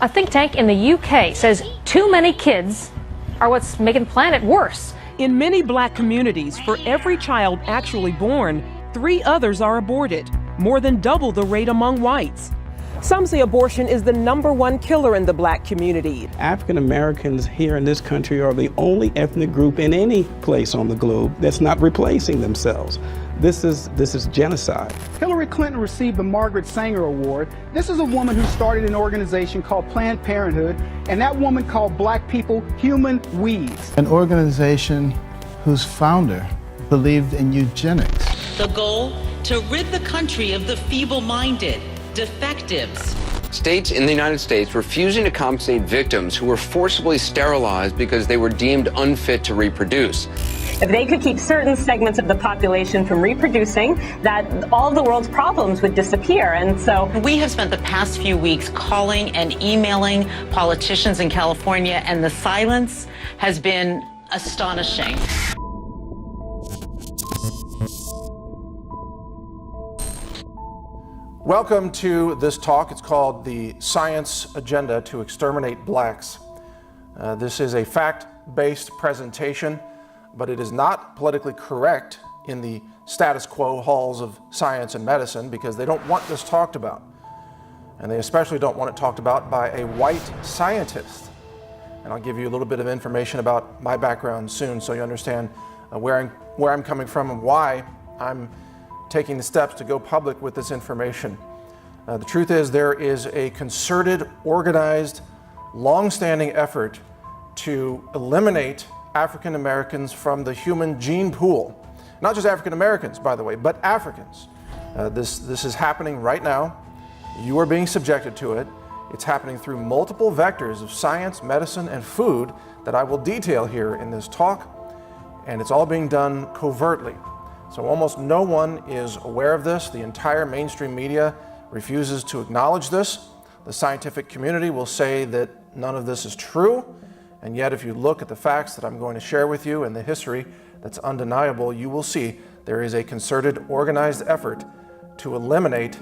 A think tank in the UK says too many kids are what's making the planet worse. In many black communities, for every child actually born, 3 others are aborted, more than double the rate among whites. Some say abortion is the #1 killer in the black community. African Americans here in this country are the only ethnic group in any place on the globe that's not replacing themselves. This is genocide. Hillary Clinton received the Margaret Sanger Award. This is a woman who started an organization called Planned Parenthood, and that woman called black people human weeds. An organization whose founder believed in eugenics. The goal, to rid the country of the feeble-minded, defectives. States in the United States refusing to compensate victims who were forcibly sterilized because they were deemed unfit to reproduce. If they could keep certain segments of the population from reproducing, that all of the world's problems would disappear. And so we have spent the past few weeks calling and emailing politicians in California, and the silence has been astonishing. Welcome to this talk. It's called The Science Agenda to Exterminate Blacks. This is a fact-based presentation, but it is not politically correct in the status quo halls of science and medicine because they don't want this talked about. And they especially don't want it talked about by a white scientist. And I'll give you a little bit of information about my background soon so you understand where I'm coming from and why I'm taking the steps to go public with this information. The truth is there is a concerted, organized, long-standing effort to eliminate African Americans from the human gene pool. Not just African Americans, by the way, but Africans. This is happening right now. You are being subjected to it. It's happening through multiple vectors of science, medicine, and food that I will detail here in this talk. And it's all being done covertly. So almost no one is aware of this. The entire mainstream media refuses to acknowledge this. The scientific community will say that none of this is true. And yet, if you look at the facts that I'm going to share with you and the history that's undeniable, you will see there is a concerted, organized effort to eliminate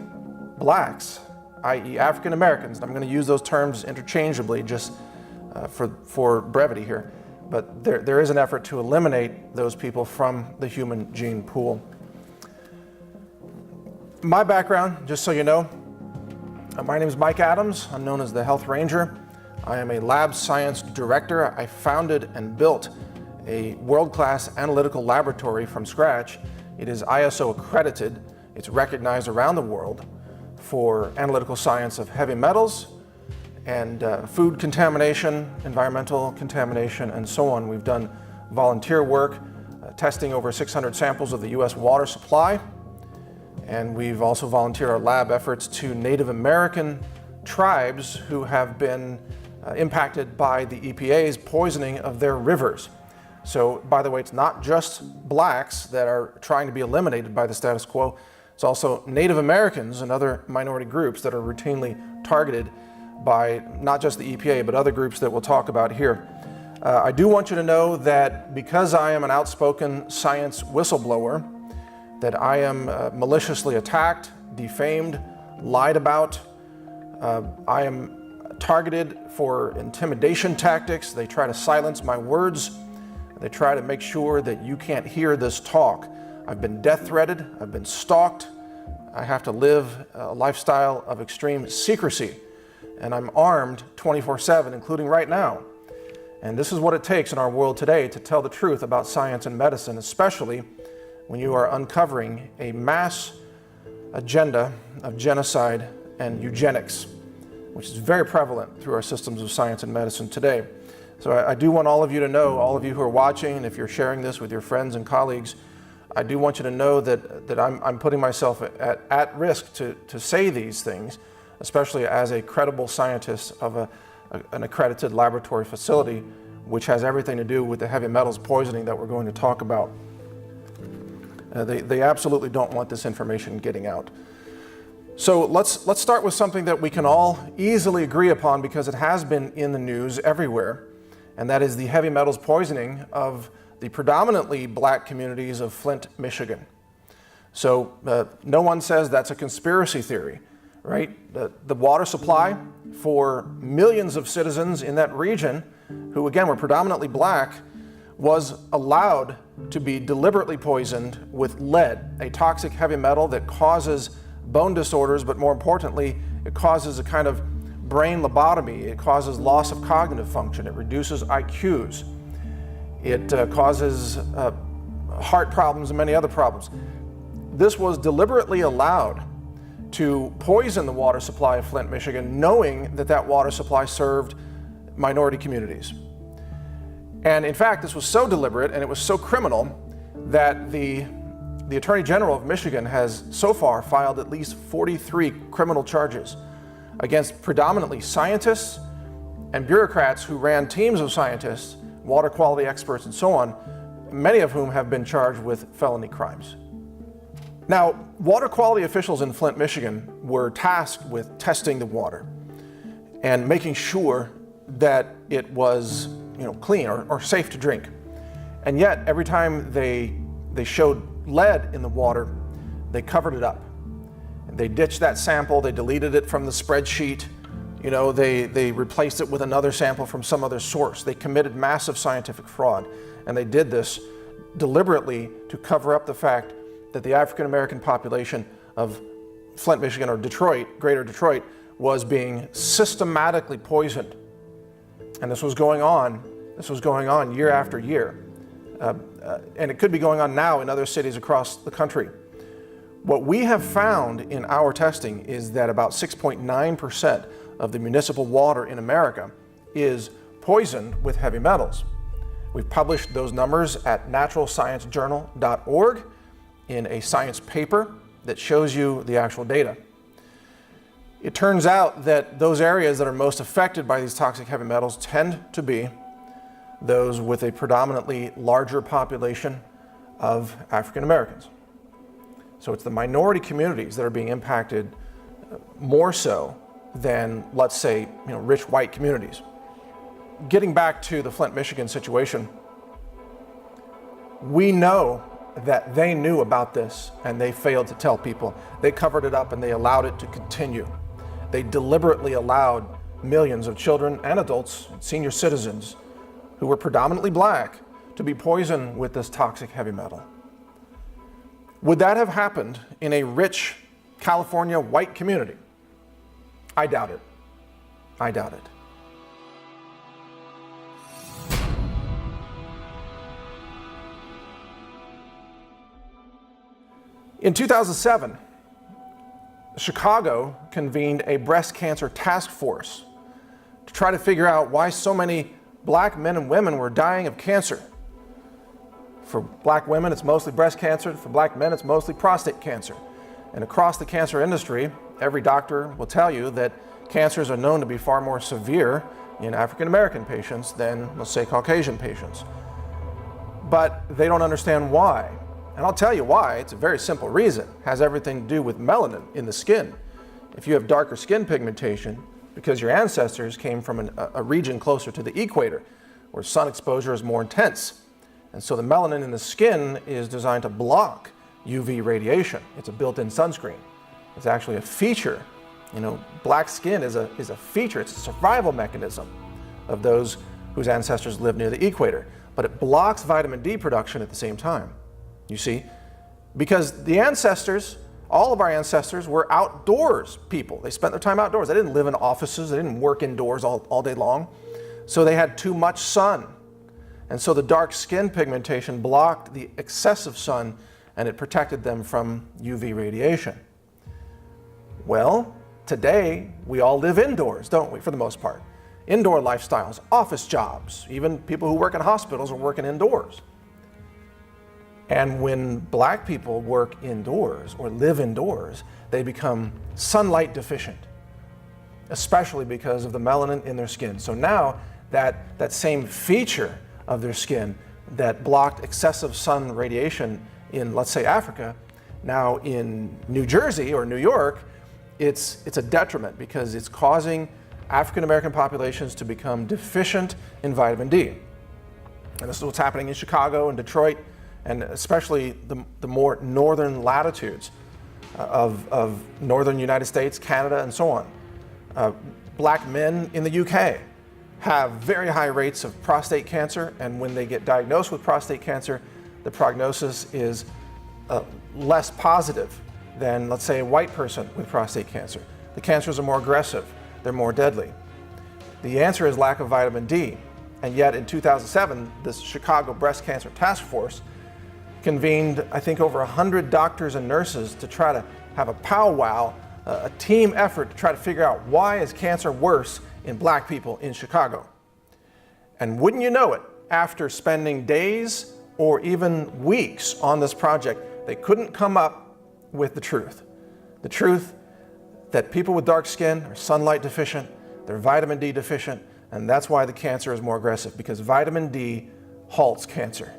blacks, i.e. African Americans. I'm going to use those terms interchangeably just for brevity here. But there is an effort to eliminate those people from the human gene pool. My background, just so you know, my name is Mike Adams. I'm known as the Health Ranger. I am a lab science director. I founded and built a world-class analytical laboratory from scratch. It is ISO accredited. It's recognized around the world for analytical science of heavy metals and food contamination, environmental contamination, and so on. We've done volunteer work, testing over 600 samples of the US water supply. And we've also volunteered our lab efforts to Native American tribes who have been impacted by the EPA's poisoning of their rivers. So, by the way, it's not just blacks that are trying to be eliminated by the status quo. It's also Native Americans and other minority groups that are routinely targeted by not just the EPA, but other groups that we'll talk about here. I do want you to know that because I am an outspoken science whistleblower, that I am maliciously attacked, defamed, lied about. I am targeted for intimidation tactics. They try to silence my words. They try to make sure that you can't hear this talk. I've been death threatened. I've been stalked. I have to live a lifestyle of extreme secrecy. And I'm armed 24/7, including right now. And this is what it takes in our world today to tell the truth about science and medicine, especially when you are uncovering a mass agenda of genocide and eugenics, which is very prevalent through our systems of science and medicine today. So I do want all of you to know, all of you who are watching, and if you're sharing this with your friends and colleagues, I do want you to know that I'm putting myself at risk to say these things, especially as a credible scientist of an accredited laboratory facility, which has everything to do with the heavy metals poisoning that we're going to talk about. They absolutely don't want this information getting out. So let's start with something that we can all easily agree upon because it has been in the news everywhere, and that is the heavy metals poisoning of the predominantly black communities of Flint, Michigan. So no one says that's a conspiracy theory, right? The water supply for millions of citizens in that region, who again were predominantly black, was allowed to be deliberately poisoned with lead, a toxic heavy metal that causes bone disorders, but more importantly, it causes a kind of brain lobotomy. It causes loss of cognitive function. It reduces IQs. It causes heart problems and many other problems. This was deliberately allowed to poison the water supply of Flint, Michigan, knowing that that water supply served minority communities. And in fact, this was so deliberate and it was so criminal that the Attorney General of Michigan has so far filed at least 43 criminal charges against predominantly scientists and bureaucrats who ran teams of scientists, water quality experts, and so on, many of whom have been charged with felony crimes. Now, water quality officials in Flint, Michigan were tasked with testing the water and making sure that it was, clean or safe to drink. And yet, every time they showed lead in the water, they covered it up. They ditched that sample, they deleted it from the spreadsheet, they replaced it with another sample from some other source. They committed massive scientific fraud, and they did this deliberately to cover up the fact that the African American population of Flint, Michigan, or Detroit, greater Detroit, was being systematically poisoned. And this was going on year after year. And it could be going on now in other cities across the country. What we have found in our testing is that about 6.9% of the municipal water in America is poisoned with heavy metals. We've published those numbers at naturalsciencejournal.org in a science paper that shows you the actual data. It turns out that those areas that are most affected by these toxic heavy metals tend to be those with a predominantly larger population of African Americans. So it's the minority communities that are being impacted more so than, let's say, rich white communities. Getting back to the Flint, Michigan situation, we know that they knew about this and they failed to tell people. They covered it up and they allowed it to continue. They deliberately allowed millions of children and adults, senior citizens, who were predominantly black, to be poisoned with this toxic heavy metal. Would that have happened in a rich California white community? I doubt it. I doubt it. In 2007, Chicago convened a breast cancer task force to try to figure out why so many black men and women were dying of cancer. For black women, it's mostly breast cancer. For black men, it's mostly prostate cancer. And across the cancer industry, every doctor will tell you that cancers are known to be far more severe in African American patients than, let's say, Caucasian patients. But they don't understand why. And I'll tell you why. It's a very simple reason. It has everything to do with melanin in the skin. If you have darker skin pigmentation, because your ancestors came from a region closer to the equator, where sun exposure is more intense. And so the melanin in the skin is designed to block UV radiation. It's a built-in sunscreen. It's actually a feature. Black skin is a feature. It's a survival mechanism of those whose ancestors live near the equator. But it blocks vitamin D production at the same time. You see, because the ancestors, all of our ancestors, were outdoors people. They spent their time outdoors. They didn't live in offices. They didn't work indoors all day long. So they had too much sun. And so the dark skin pigmentation blocked the excessive sun and it protected them from UV radiation. Well, today we all live indoors, don't we, for the most part? Indoor lifestyles, office jobs, even people who work in hospitals are working indoors. And when black people work indoors or live indoors, they become sunlight deficient, especially because of the melanin in their skin. So now that same feature of their skin that blocked excessive sun radiation in, let's say, Africa, now in New Jersey or New York, it's a detriment because it's causing African American populations to become deficient in vitamin D. And this is what's happening in Chicago and Detroit, and especially the more northern latitudes of northern United States, Canada, and so on. Black men in the UK have very high rates of prostate cancer, and when they get diagnosed with prostate cancer, the prognosis is less positive than, let's say, a white person with prostate cancer. The cancers are more aggressive, they're more deadly. The answer is lack of vitamin D, and yet in 2007, this Chicago Breast Cancer Task Force convened, I think, over 100 doctors and nurses to try to have a powwow, a team effort to try to figure out why is cancer worse in black people in Chicago. And wouldn't you know it, after spending days or even weeks on this project, they couldn't come up with the truth. The truth that people with dark skin are sunlight deficient, they're vitamin D deficient, and that's why the cancer is more aggressive, because vitamin D halts cancer.